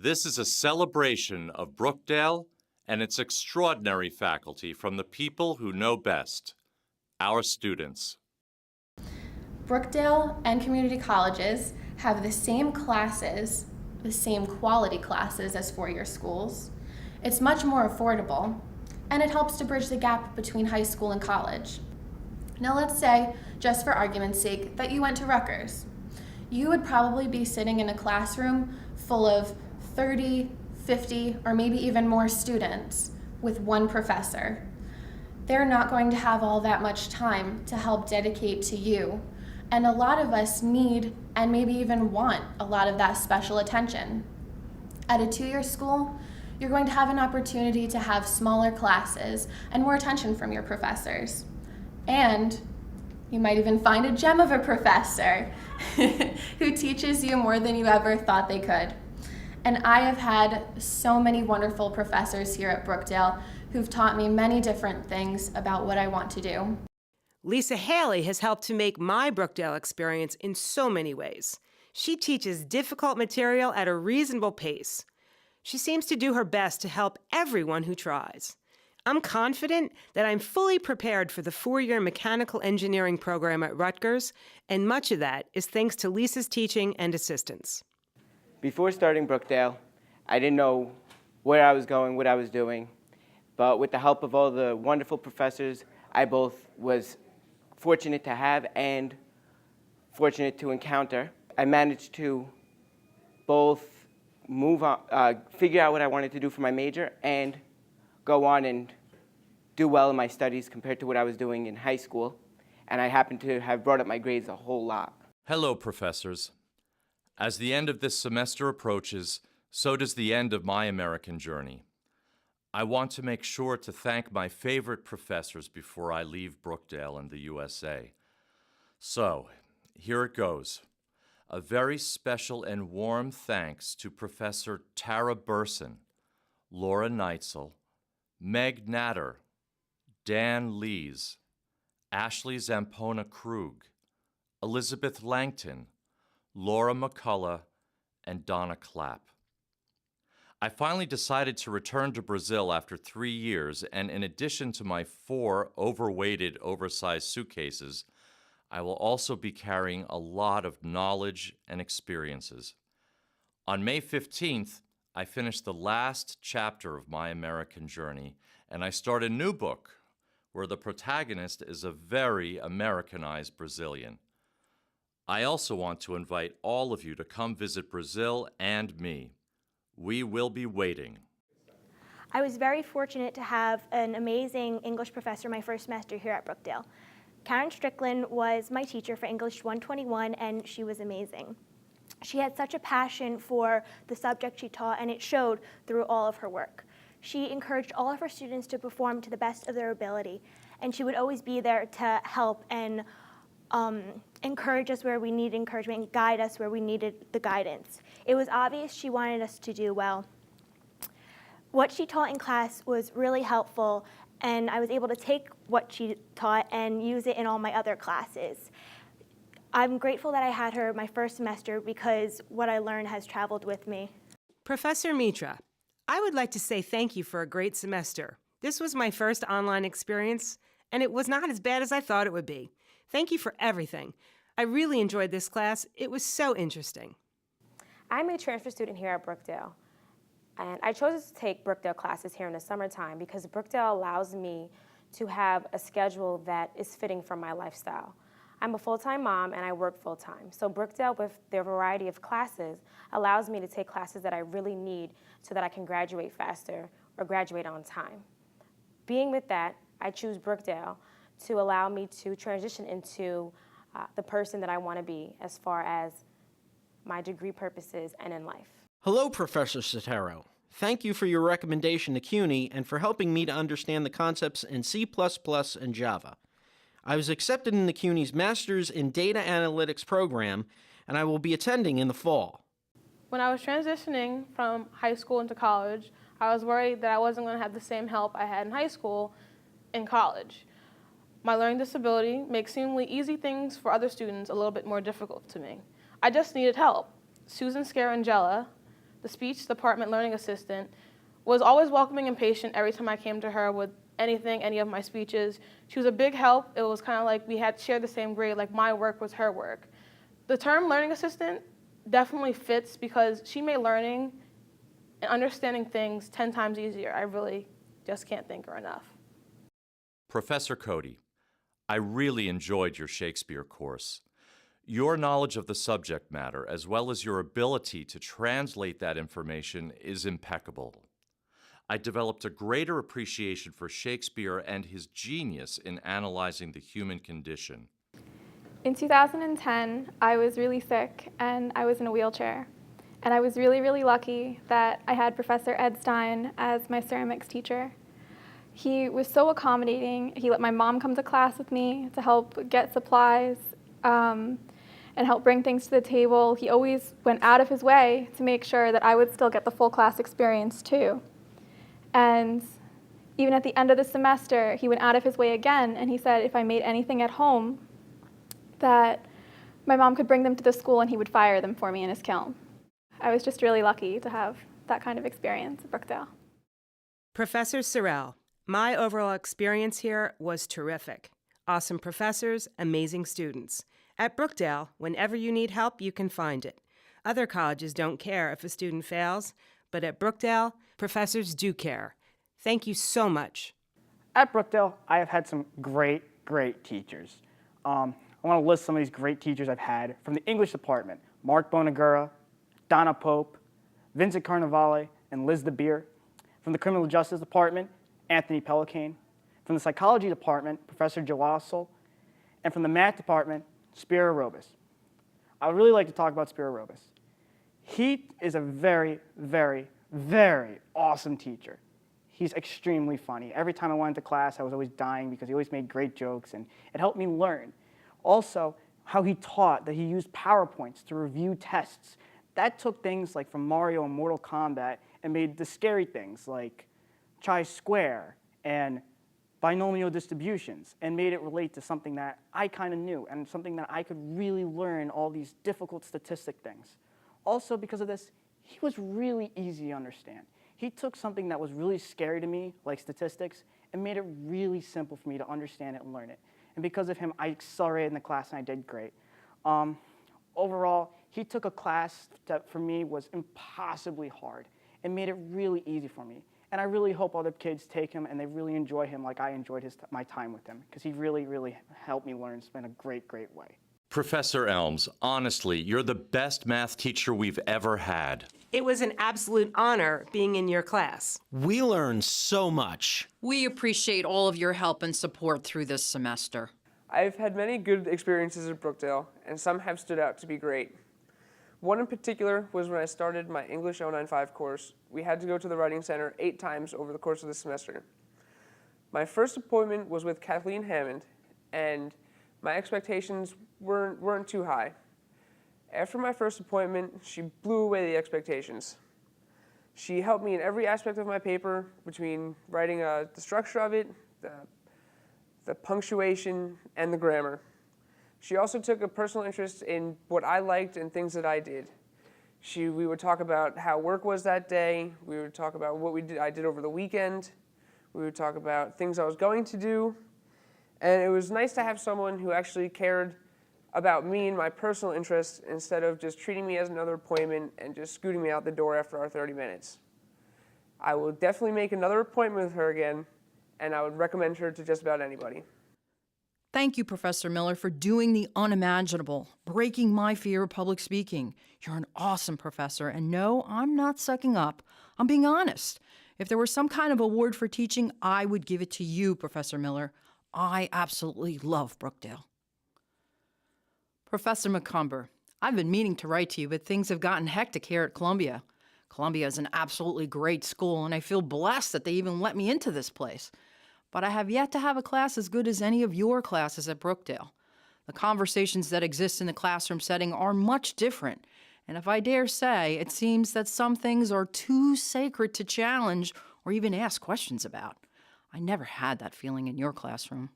This is a celebration of Brookdale and its extraordinary faculty from the people who know best, our students. Brookdale and community colleges have the same classes, the same quality classes as four-year schools. It's much more affordable, and it helps to bridge the gap between high school and college. Now let's say, just for argument's sake, that you went to Rutgers. You would probably be sitting in a classroom full of 30, 50, or maybe even more students with one professor. They're not going to have all that much time to help dedicate to you. And a lot of us need and maybe even want a lot of that special attention. At a two-year school, you're going to have an opportunity to have smaller classes and more attention from your professors. And you might even find a gem of a professor who teaches you more than you ever thought they could. And I have had so many wonderful professors here at Brookdale who've taught me many different things about what I want to do. Lisa Haley has helped to make my Brookdale experience in so many ways. She teaches difficult material at a reasonable pace. She seems to do her best to help everyone who tries. I'm confident that I'm fully prepared for the four-year mechanical engineering program at Rutgers, and much of that is thanks to Lisa's teaching and assistance. Before starting Brookdale, I didn't know where I was going, what I was doing, but with the help of all the wonderful professors I both was fortunate to have and fortunate to encounter, I managed to both move on, figure out what I wanted to do for my major and go on and do well in my studies compared to what I was doing in high school. And I happen to have brought up my grades a whole lot. Hello, professors. As the end of this semester approaches, so does the end of my American journey. I want to make sure to thank my favorite professors before I leave Brookdale and the USA. So, here it goes. A very special and warm thanks to Professor Tara Burson, Laura Neitzel, Meg Natter, Dan Lees, Ashley Zampona-Krug, Elizabeth Langton, Laura McCullough, and Donna Clapp. I finally decided to return to Brazil after 3 years, and in addition to my 4 overweighted, oversized suitcases, I will also be carrying a lot of knowledge and experiences. On May 15th, I finished the last chapter of my American journey, and I start a new book where the protagonist is a very Americanized Brazilian. I also want to invite all of you to come visit Brazil and me. We will be waiting. I was very fortunate to have an amazing English professor my first semester here at Brookdale. Karen Strickland was my teacher for English 121, and she was amazing. She had such a passion for the subject she taught, and it showed through all of her work. She encouraged all of her students to perform to the best of their ability, and she would always be there to help and encourage us where we needed encouragement and guide us where we needed the guidance. It was obvious she wanted us to do well. What she taught in class was really helpful, and I was able to take what she taught and use it in all my other classes. I'm grateful that I had her my first semester because what I learned has traveled with me. Professor Mitra, I would like to say thank you for a great semester. This was my first online experience, and it was not as bad as I thought it would be. Thank you for everything. I really enjoyed this class. It was so interesting. I'm a transfer student here at Brookdale, and I chose to take Brookdale classes here in the summertime because Brookdale allows me to have a schedule that is fitting for my lifestyle. I'm a full-time mom and I work full-time, so Brookdale, with their variety of classes, allows me to take classes that I really need so that I can graduate faster or graduate on time. Being with that, I choose Brookdale to allow me to transition into the person that I want to be as far as my degree purposes and in life. Hello, Professor Sotero. Thank you for your recommendation to CUNY and for helping me to understand the concepts in C++ and Java. I was accepted in the CUNY's Masters in Data Analytics program, and I will be attending in the fall. When I was transitioning from high school into college, I was worried that I wasn't going to have the same help I had in high school in college. My learning disability makes seemingly easy things for other students a little bit more difficult to me. I just needed help. Susan Scarangella the speech department learning assistant, was always welcoming and patient every time I came to her with anything, any of my speeches. She was a big help. It was kind of like we had shared the same grade, like my work was her work. The term learning assistant definitely fits because she made learning and understanding things 10 times easier. I really just can't thank her enough. Professor Cody, I really enjoyed your Shakespeare course. Your knowledge of the subject matter, as well as your ability to translate that information, is impeccable. I developed a greater appreciation for Shakespeare and his genius in analyzing the human condition. In 2010, I was really sick and I was in a wheelchair. And I was really, really lucky that I had Professor Ed Stein as my ceramics teacher. He was so accommodating. He let my mom come to class with me to help get supplies and help bring things to the table. He always went out of his way to make sure that I would still get the full class experience too. And even at the end of the semester, he went out of his way again, and he said if I made anything at home, that my mom could bring them to the school and he would fire them for me in his kiln. I was just really lucky to have that kind of experience at Brookdale. Professor Sorrell, my overall experience here was terrific. Awesome professors, amazing students. At Brookdale, whenever you need help, you can find it. Other colleges don't care if a student fails, but at Brookdale, professors do care. Thank you so much. At Brookdale, I have had some great teachers. I want to list some of these great teachers I've had. From the English department, Mark Bonagura, Donna Pope, Vincent Carnevale, and Liz DeBeer. From the criminal justice department, Anthony Pelicane. From the psychology department, Professor Jalassel. And from the math department, Spiro Robis. I would really like to talk about Spiro Robis. He is a very awesome teacher. He's extremely funny. Every time I went into class, I was always dying because he always made great jokes, and it helped me learn. Also, how he taught that he used PowerPoints to review tests. That took things like from Mario and Mortal Kombat and made the scary things like chi-square and binomial distributions and made it relate to something that I kind of knew and something that I could really learn all these difficult statistic things. Also, because of this, he was really easy to understand. He took something that was really scary to me, like statistics, and made it really simple for me to understand it and learn it. And because of him, I accelerated in the class and I did great. Overall, he took a class that for me was impossibly hard and made it really easy for me. And I really hope other kids take him and they really enjoy him like I enjoyed my time with him, because he really helped me learn in a great way. Professor Elms, honestly, you're the best math teacher we've ever had. It was an absolute honor being in your class. We learned so much. We appreciate all of your help and support through this semester. I've had many good experiences at Brookdale, and some have stood out to be great. One in particular was when I started my English 095 course. We had to go to the Writing Center 8 times over the course of the semester. My first appointment was with Kathleen Hammond, and my expectations weren't too high. After my first appointment, she blew away the expectations. She helped me in every aspect of my paper, between writing the structure of it, the punctuation, and the grammar. She also took a personal interest in what I liked and things that I did. We would talk about how work was that day. We would talk about what I did over the weekend. We would talk about things I was going to do. And it was nice to have someone who actually cared about me and my personal interests instead of just treating me as another appointment and just scooting me out the door after our 30 minutes. I will definitely make another appointment with her again, and I would recommend her to just about anybody. Thank you, Professor Miller, for doing the unimaginable, breaking my fear of public speaking. You're an awesome professor, and no, I'm not sucking up. I'm being honest. If there were some kind of award for teaching, I would give it to you, Professor Miller. I absolutely love Brookdale. Professor McCumber, I've been meaning to write to you, but things have gotten hectic here at Columbia. Columbia is an absolutely great school, and I feel blessed that they even let me into this place. But I have yet to have a class as good as any of your classes at Brookdale. The conversations that exist in the classroom setting are much different, and if I dare say, it seems that some things are too sacred to challenge or even ask questions about. I never had that feeling in your classroom.